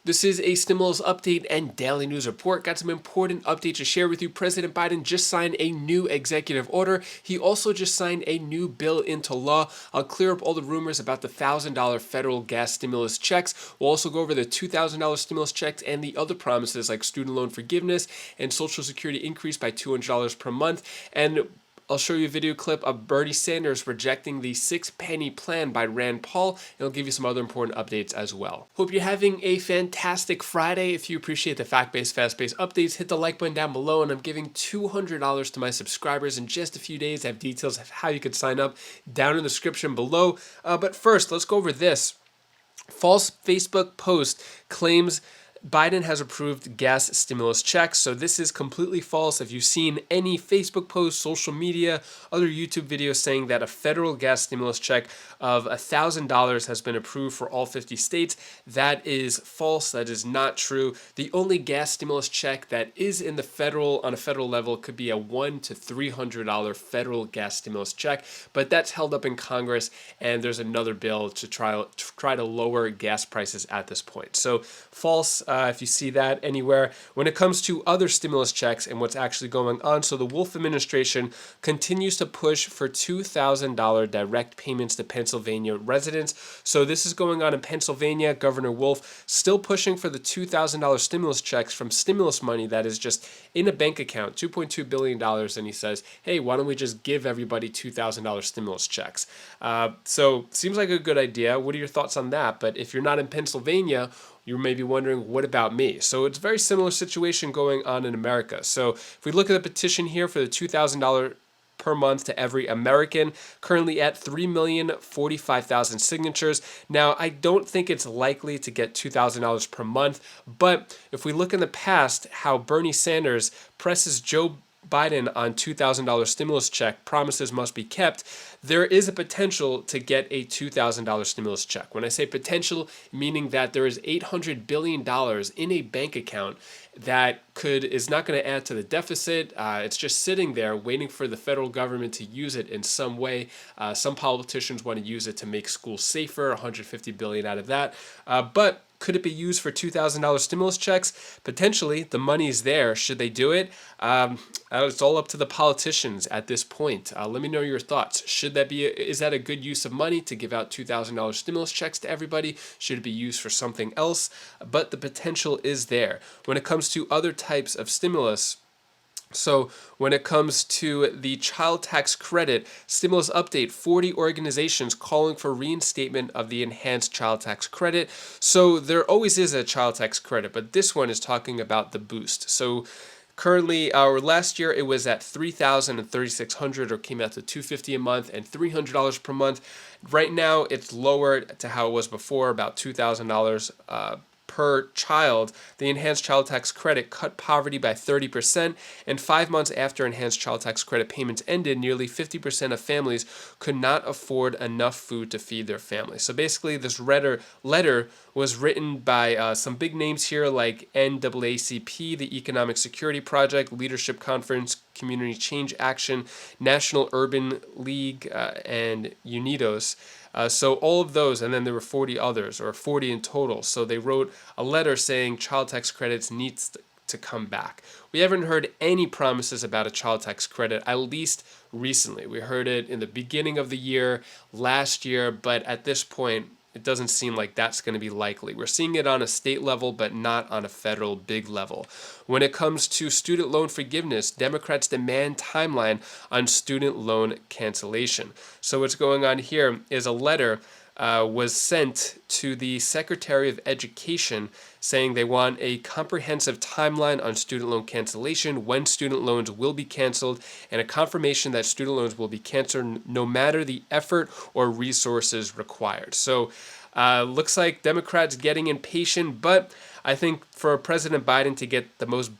This is a stimulus update and daily news report. Got some important updates to share with you. President Biden just signed a new executive order. He also just signed a new bill into law. I'll clear up all the rumors about the $1,000 federal gas stimulus checks. We'll also go over the $2,000 stimulus checks and the other promises like student loan forgiveness and Social Security increase by $200 per month. And I'll show you a video clip of Bernie Sanders rejecting the six-penny plan by Rand Paul, and I'll give you some other important updates as well. Hope you're having a fantastic Friday. If you appreciate the fact-based, fast-paced updates, hit the like button down below, and I'm giving $200 to my subscribers in just a few days. I have details of how you could sign up down in the description below. But first, let's go over this. False Facebook post claims Biden has approved gas stimulus checks. So this is completely false. If you've seen any Facebook posts, social media, other YouTube videos saying that a federal gas stimulus check of $1,000 has been approved for all 50 states, that is false. That is not true. The only gas stimulus check that is in the on a federal level could be a $100 to $300 federal gas stimulus check, but that's held up in Congress, and there's another bill to try to lower gas prices at this point. So false. If you see that anywhere. When it comes to other stimulus checks and what's actually going on, so the Wolf administration continues to push for $2,000 direct payments to Pennsylvania residents. So this is going on in Pennsylvania. Governor Wolf still pushing for the $2,000 stimulus checks from stimulus money that is just in a bank account, $2.2 billion. And he says, hey, why don't we just give everybody $2,000 stimulus checks? So seems like a good idea. What are your thoughts on that? But if you're not in Pennsylvania, you may be wondering, what about me? So it's a very similar situation going on in America. So if we look at the petition here for the $2,000 per month to every American, currently at 3,045,000 signatures. Now, I don't think it's likely to get $2,000 per month, but if we look in the past, how Bernie Sanders presses Joe Biden on $2,000 stimulus check, promises must be kept, there is a potential to get a $2,000 stimulus check. When I say potential, meaning that there is $800 billion in a bank account that is not going to add to the deficit. It's just sitting there waiting for the federal government to use it in some way. Some politicians want to use it to make schools safer, $150 billion out of that. But could it be used for $2,000 stimulus checks? Potentially. The money's there. Should they do it? It's all up to the politicians at this point. Let me know your thoughts. Is that a good use of money to give out $2,000 stimulus checks to everybody? Should it be used for something else? But the potential is there. When it comes to other types of stimulus, so when it comes to the child tax credit, stimulus update, 40 organizations calling for reinstatement of the enhanced child tax credit. So there always is a child tax credit, but this one is talking about the boost. So currently, last year it was at $3,000 and $3,600, or came out to $250 a month and $300 per month. Right now, it's lowered to how it was before, about $2,000 per child. The enhanced child tax credit cut poverty by 30%, and 5 months after enhanced child tax credit payments ended, nearly 50% of families could not afford enough food to feed their families. So basically, this letter was written by some big names here like NAACP, the Economic Security Project, Leadership Conference, Community Change Action, National Urban League, and Unidos. So all of those, and then there were 40 others, or 40 in total. So they wrote a letter saying child tax credits needs to come back. We haven't heard any promises about a child tax credit, at least recently. We heard it in the beginning of the year, last year, but at this point, it doesn't seem like that's going to be likely. We're seeing it on a state level, but not on a federal big level. When it comes to student loan forgiveness, Democrats demand timeline on student loan cancellation. So what's going on here is a letter was sent to the Secretary of Education saying they want a comprehensive timeline on student loan cancellation, when student loans will be canceled, and a confirmation that student loans will be canceled no matter the effort or resources required. So looks like Democrats getting impatient, but I think for President Biden to get the most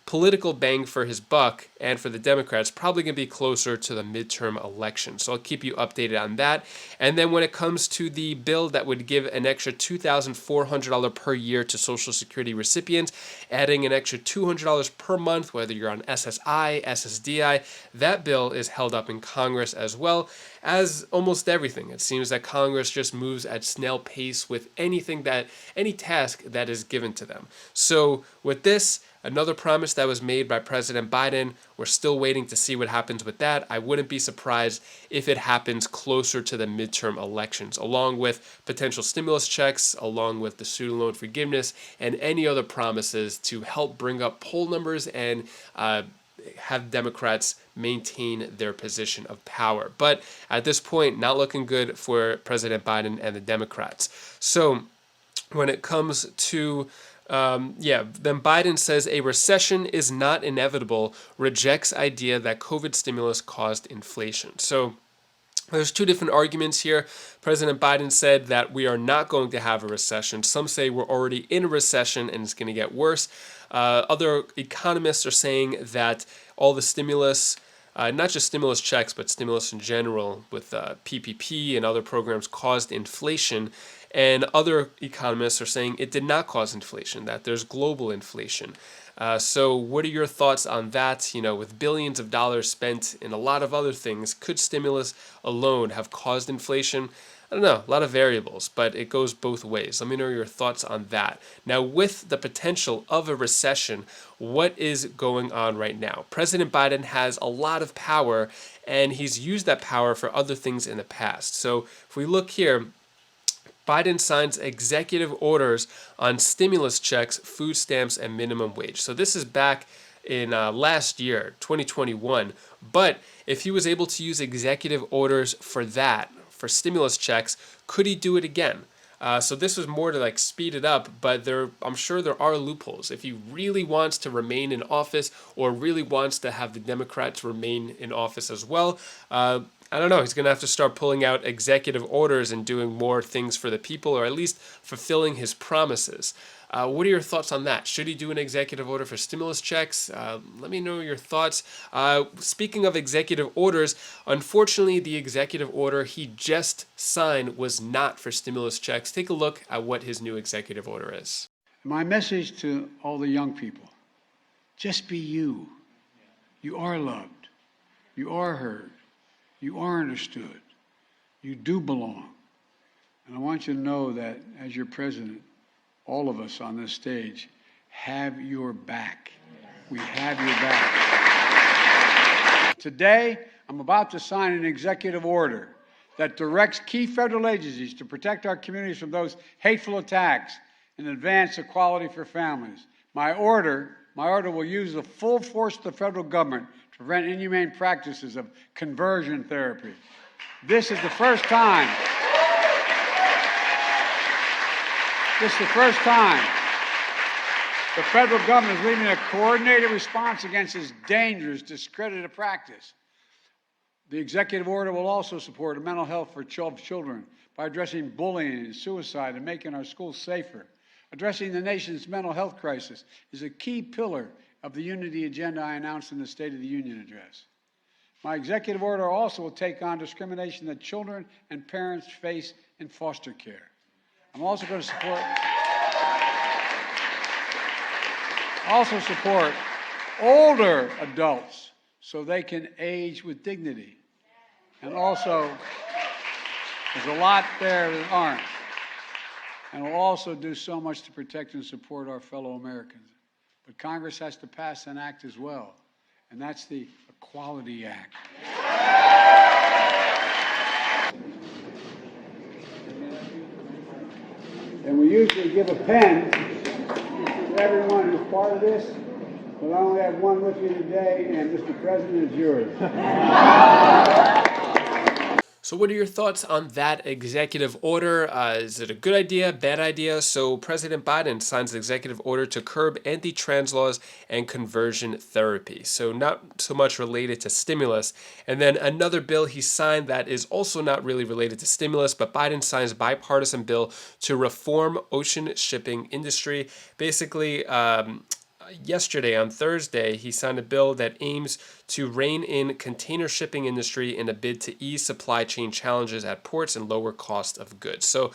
political bang for his buck, and for the Democrats, probably going to be closer to the midterm election. So I'll keep you updated on that. And then when it comes to the bill that would give an extra $2,400 per year to Social Security recipients, adding an extra $200 per month, whether you're on SSI, SSDI, that bill is held up in Congress as well as almost everything. It seems that Congress just moves at snail pace with any task that is given to them. So with this, another promise that was made by President Biden, we're still waiting to see what happens with that. I wouldn't be surprised if it happens closer to the midterm elections, along with potential stimulus checks, along with the student loan forgiveness, and any other promises to help bring up poll numbers and have Democrats maintain their position of power. But at this point, not looking good for President Biden and the Democrats. So when it comes to then Biden says a recession is not inevitable, rejects idea that COVID stimulus caused inflation. So there's two different arguments here. President Biden said that we are not going to have a recession. Some say we're already in a recession and it's going to get worse. Other economists are saying that all the stimulus, not just stimulus checks, but stimulus in general with PPP and other programs caused inflation. And other economists are saying it did not cause inflation, that there's global inflation. So what are your thoughts on that? You know, with billions of dollars spent in a lot of other things, could stimulus alone have caused inflation? I don't know, a lot of variables, but it goes both ways. Let me know your thoughts on that. Now, with the potential of a recession, what is going on right now? President Biden has a lot of power, and he's used that power for other things in the past. So if we look here, Biden signs executive orders on stimulus checks, food stamps, and minimum wage. So this is back in last year, 2021. But if he was able to use executive orders for that, for stimulus checks, could he do it again? So this was more to like speed it up, but I'm sure there are loopholes. If he really wants to remain in office or really wants to have the Democrats remain in office as well, I don't know. He's going to have to start pulling out executive orders and doing more things for the people, or at least fulfilling his promises. What are your thoughts on that? Should he do an executive order for stimulus checks? Let me know your thoughts. Speaking of executive orders, unfortunately, the executive order he just signed was not for stimulus checks. Take a look at what his new executive order is. My message to all the young people, just be you. You are loved. You are heard. You are understood. You do belong. And I want you to know that as your president, all of us on this stage have your back. We have your back. Today, I'm about to sign an executive order that directs key federal agencies to protect our communities from those hateful attacks and advance equality for families. My order will use the full force of the federal government to prevent inhumane practices of conversion therapy. This is the first time. The federal government is leading a coordinated response against this dangerous, discredited practice. The executive order will also support mental health for children by addressing bullying and suicide and making our schools safer. Addressing the nation's mental health crisis is a key pillar of the unity agenda I announced in the State of the Union address. My executive order also will take on discrimination that children and parents face in foster care. I'm also going to support older adults so they can age with dignity. And also, there's a lot there that aren't. And we'll also do so much to protect and support our fellow Americans. But Congress has to pass an act as well, and that's the Equality Act. And we usually give a pen to everyone who's part of this, but I only have one with me today, and Mr. President, it's yours. So what are your thoughts on that executive order? Is it a good idea, bad idea? So President Biden signs an executive order to curb anti-trans laws and conversion therapy. So not so much related to stimulus. And then another bill he signed that is also not really related to stimulus, but Biden signs a bipartisan bill to reform ocean shipping industry. Basically, yesterday on Thursday, he signed a bill that aims to rein in container shipping industry in a bid to ease supply chain challenges at ports and lower cost of goods. So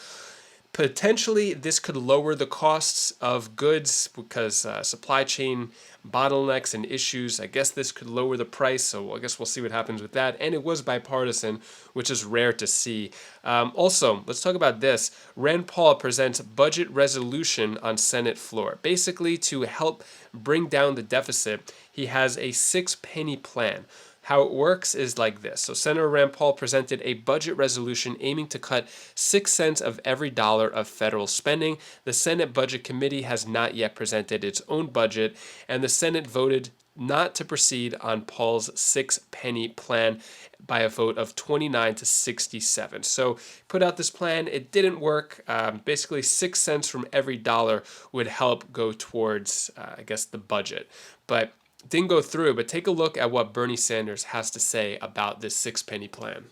Potentially, this could lower the costs of goods because supply chain bottlenecks and issues. I guess this could lower the price, so I guess we'll see what happens with that. And it was bipartisan, which is rare to see. Also, let's talk about this. Rand Paul presents budget resolution on Senate floor. Basically, to help bring down the deficit, he has a 6-penny plan. How it works is like this. So Senator Rand Paul presented a budget resolution aiming to cut 6 cents of every dollar of federal spending. The Senate Budget Committee has not yet presented its own budget, and the Senate voted not to proceed on Paul's 6-penny plan by a vote of 29 to 67. So put out this plan. It didn't work. Basically, 6 cents from every dollar would help go towards, I guess, the budget. But didn't go through, but take a look at what Bernie Sanders has to say about this 6-penny plan.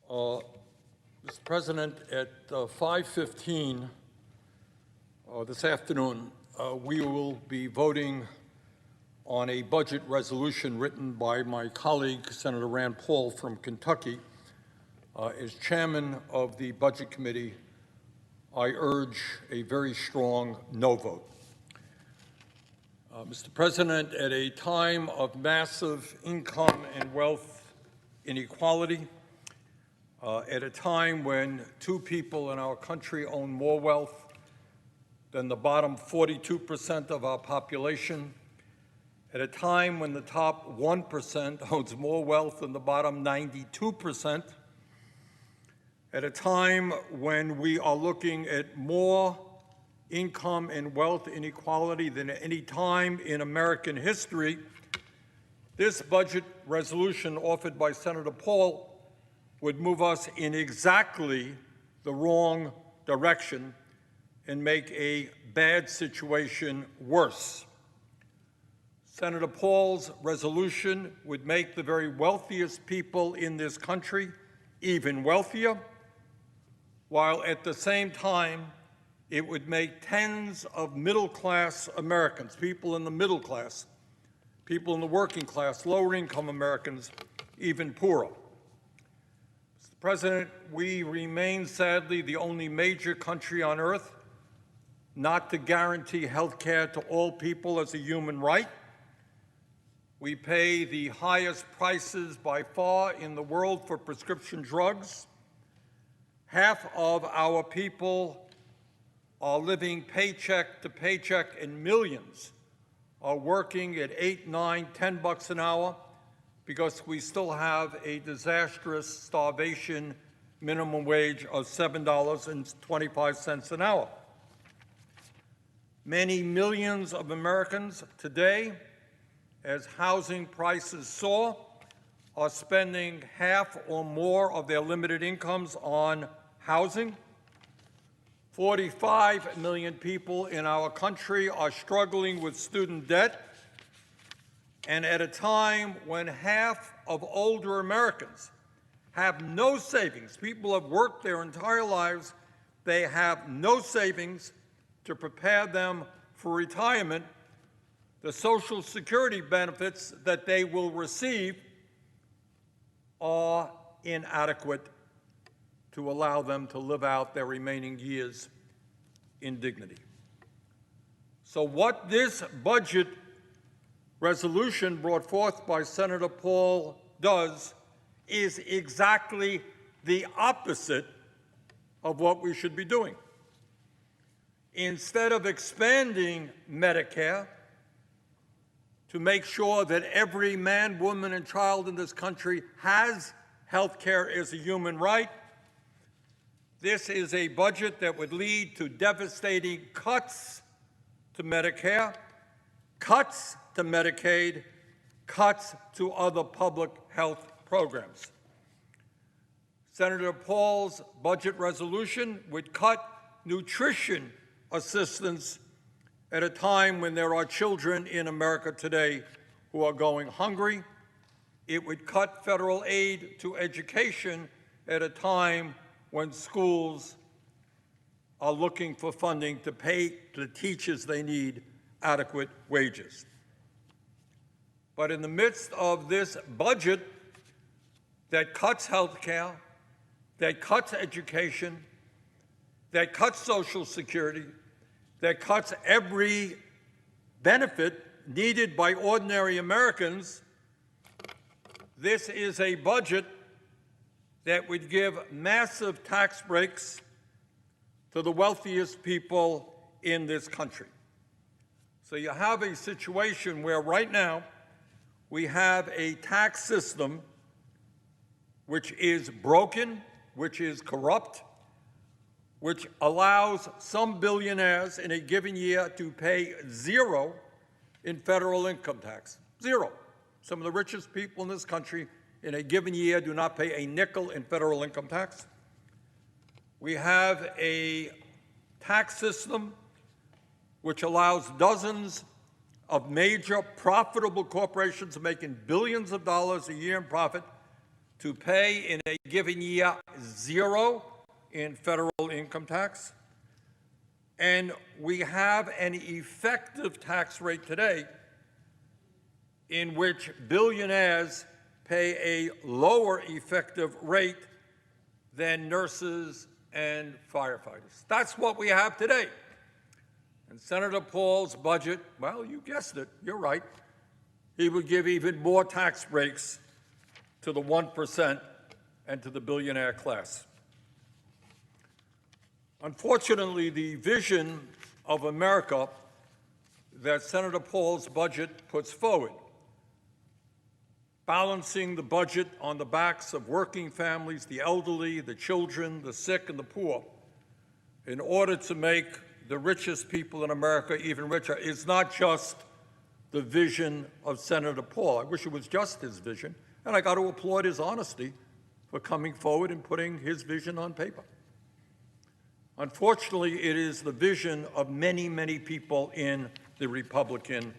Mr. President, at 5:15 this afternoon, we will be voting on a budget resolution written by my colleague, Senator Rand Paul from Kentucky. As chairman of the Budget Committee, I urge a very strong no vote. Mr. President, at a time of massive income and wealth inequality, at a time when 2 people in our country own more wealth than the bottom 42% of our population, at a time when the top 1% owns more wealth than the bottom 92%, at a time when we are looking at more income and wealth inequality than at any time in American history, this budget resolution offered by Senator Paul would move us in exactly the wrong direction and make a bad situation worse. Senator Paul's resolution would make the very wealthiest people in this country even wealthier, while at the same time it would make tens of middle-class Americans, people in the middle class, people in the working class, lower-income Americans, even poorer. Mr. President, we remain, sadly, the only major country on earth not to guarantee health care to all people as a human right. We pay the highest prices by far in the world for prescription drugs. Half of our people are living paycheck to paycheck, and millions are working at $8, $9, $10 an hour because we still have a disastrous starvation minimum wage of $7.25 an hour. Many millions of Americans today, as housing prices soar, are spending half or more of their limited incomes on housing. 45 million people in our country are struggling with student debt. And at a time when half of older Americans have no savings, people have worked their entire lives, they have no savings to prepare them for retirement, the Social Security benefits that they will receive are inadequate to allow them to live out their remaining years in dignity. So what this budget resolution brought forth by Senator Paul does is exactly the opposite of what we should be doing. Instead of expanding Medicare to make sure that every man, woman, and child in this country has health care as a human right, this is a budget that would lead to devastating cuts to Medicare, cuts to Medicaid, cuts to other public health programs. Senator Paul's budget resolution would cut nutrition assistance at a time when there are children in America today who are going hungry. It would cut federal aid to education at a time when schools are looking for funding to pay the teachers they need adequate wages. But in the midst of this budget that cuts health care, that cuts education, that cuts Social Security, that cuts every benefit needed by ordinary Americans. This is a budget that would give massive tax breaks to the wealthiest people in this country. So you have a situation where right now we have a tax system which is broken, which is corrupt, which allows some billionaires in a given year to pay zero in federal income tax. Zero. Some of the richest people in this country in a given year do not pay a nickel in federal income tax. We have a tax system which allows dozens of major profitable corporations making billions of dollars a year in profit to pay in a given year zero in federal income tax. And we have an effective tax rate today in which billionaires pay a lower effective rate than nurses and firefighters. That's what we have today. And Senator Paul's budget, well, you guessed it, you're right. He would give even more tax breaks to the 1% and to the billionaire class. Unfortunately, the vision of America that Senator Paul's budget puts forward, balancing the budget on the backs of working families, the elderly, the children, the sick, and the poor, in order to make the richest people in America even richer, is not just the vision of Senator Paul. I wish it was just his vision, and I got to applaud his honesty for coming forward and putting his vision on paper. Unfortunately, it is the vision of many, many people in the Republican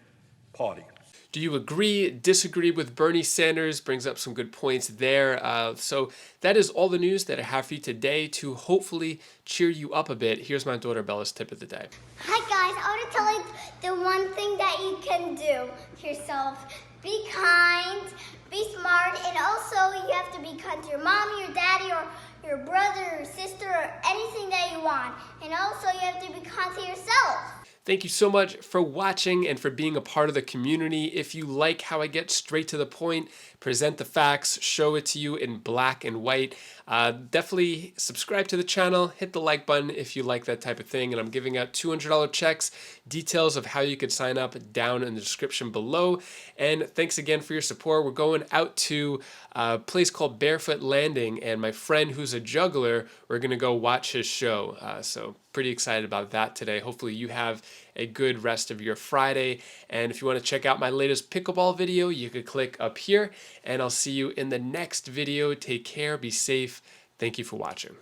Party. Do you agree, disagree with Bernie Sanders? Brings up some good points there. So that is all the news that I have for you today to hopefully cheer you up a bit. Here's my daughter Bella's tip of the day. Hi guys, I want to tell you the one thing that you can do to yourself. Be kind, be smart, and also you have to be kind to your mommy, your daddy, or your brother, or sister, or anything that you want. And also you have to be kind to yourself. Thank you so much for watching and for being a part of the community. If you like how I get straight to the point, present the facts, show it to you in black and white, definitely subscribe to the channel, hit the like button if you like that type of thing. And I'm giving out $200 checks, details of how you could sign up down in the description below. And thanks again for your support. We're going out to a place called Barefoot Landing, and my friend who's a juggler, we're gonna go watch his show. So pretty excited about that today. Hopefully you have a good rest of your Friday. And if you want to check out my latest pickleball video, you could click up here, and I'll see you in the next video. Take care, be safe. Thank you for watching.